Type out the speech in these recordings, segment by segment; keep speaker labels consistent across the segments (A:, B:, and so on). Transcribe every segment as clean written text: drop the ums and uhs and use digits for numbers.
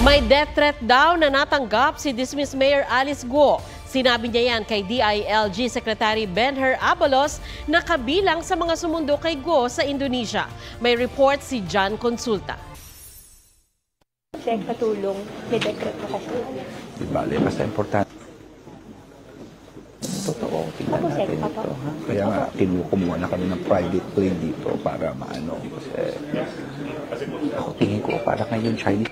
A: May death threat daw na natanggap si dismissed Mayor Alice Guo. Sinabi niya yan kay DILG Secretary Benher Abalos na kabilang sa mga sumundo kay Guo sa Indonesia. May report si John Consulta.
B: Check katulong, may decret na kasi.
C: Di bale, basta importante. Totoo, tingnan natin ito. Ha? Kaya nga, kumuha na kami ng private plane dito para maano. Kasi ako tingin ko para ngayon Chinese.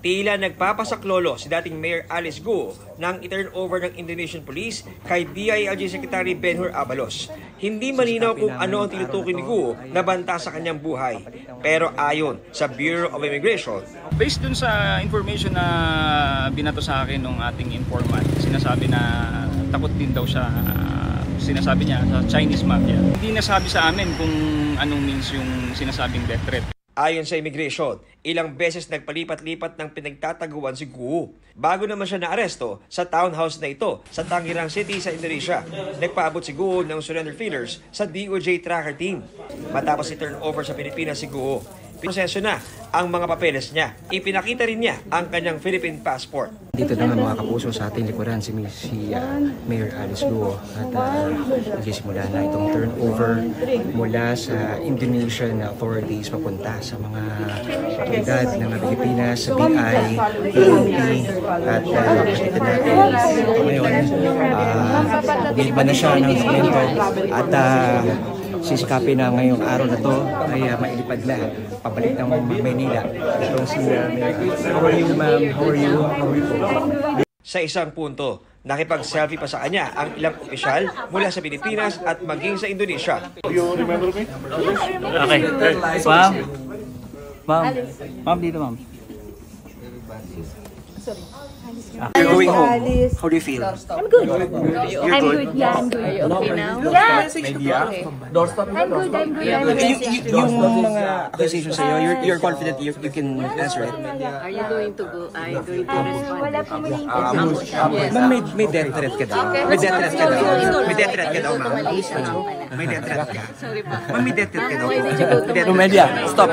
D: Tila nagpapasaklolo si dating Mayor Alice Guo nang i-turnover ng Indonesian Police kay DILG Secretary Benher Abalos. Hindi malinaw kung ano ang tinutukoy ni Guo na banta sa kanyang buhay. Pero ayon sa Bureau of Immigration,
E: based dun sa information na binato sa akin ng ating informant, sinasabi na takot din daw siya, sinasabi niya sa Chinese mafia. Hindi nasabi sa amin kung anong means yung sinasabing death threat.
D: ayon sa Immigration, ilang beses nagpalipat-lipat ng pinagtataguan si Guo. Bago naman siya naaresto sa townhouse na ito sa Tangerang City sa Indonesia, nagpaabot si Guo ng surrender feelers sa DOJ tracker team. Matapos i-turnover sa Pilipinas si Guo, proseso na ang mga papeles niya. Ipinakita rin niya ang kanyang Philippine passport.
F: Dito naman mga kapuso sa ating likuran si Mayor Alice Guo at nagsisimula na itong turnover mula sa Indonesian authorities papunta sa mga otoridad ng Pilipinas, sa BI, PNP at pakita natin ngayon nilba na siya ng dokumento at sisikapin na ngayong araw na to ay mailipad na pabalik ng Maynila. Itong si how are you ma'am? How are you?
D: Sa isang punto, nakipag-selfie pa sa kanya ang ilang opisyal mula sa Pilipinas at maging sa Indonesia.
G: You remember me?
H: Okay. Ma'am, dito ma'am.
F: You're going home. How do you feel?
B: I'm good. I'm good. Yeah, I'm good. Are you okay now? Yeah. I'm good.
F: Yung mga accusations sa'yo, you're confident you can answer it?
I: Are you going to go? Are you going to respond?
B: Wala po muna
F: Ma'am, may death threat ka daw. May death threat ka daw. May death threat ka daw, ma'am. May death threat ka.
I: Sorry pa.
F: Ma'am, may death threat ka daw.
H: Yung media, stop.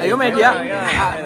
H: Yung media,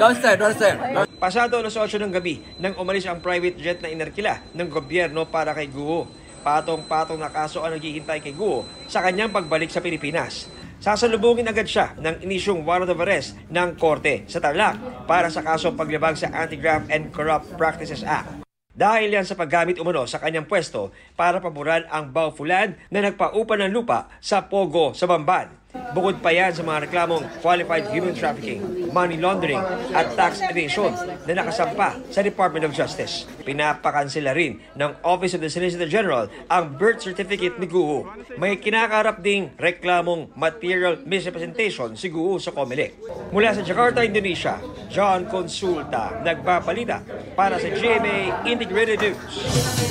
H: downstairs.
D: Pasado alas 8 ng gabi nang umalis ang private jet na inerkila ng gobyerno para kay Guo. Patong-patong na kaso ang naghihintay kay Guo sa kanyang pagbalik sa Pilipinas. Sasalubungin agad siya ng inisyong warrant of arrest ng korte sa Tarlac para sa kasong paglabag sa Anti-Graft and Corrupt Practices Act. Dahil yan sa paggamit umano sa kanyang pwesto para paboran ang baufulan na nagpaupa ng lupa sa Pogo sa Bamban. Bukod pa yan sa mga reklamong qualified human trafficking, money laundering at tax evasion na nakasampa sa Department of Justice. Pinapakansela rin ng Office of the Solicitor General ang birth certificate ni Guo. May kinakarap ding reklamong material misrepresentation si Guo sa COMELEC. Mula sa Jakarta, Indonesia, John Consulta, nagpapalita para sa GMA Integrated News.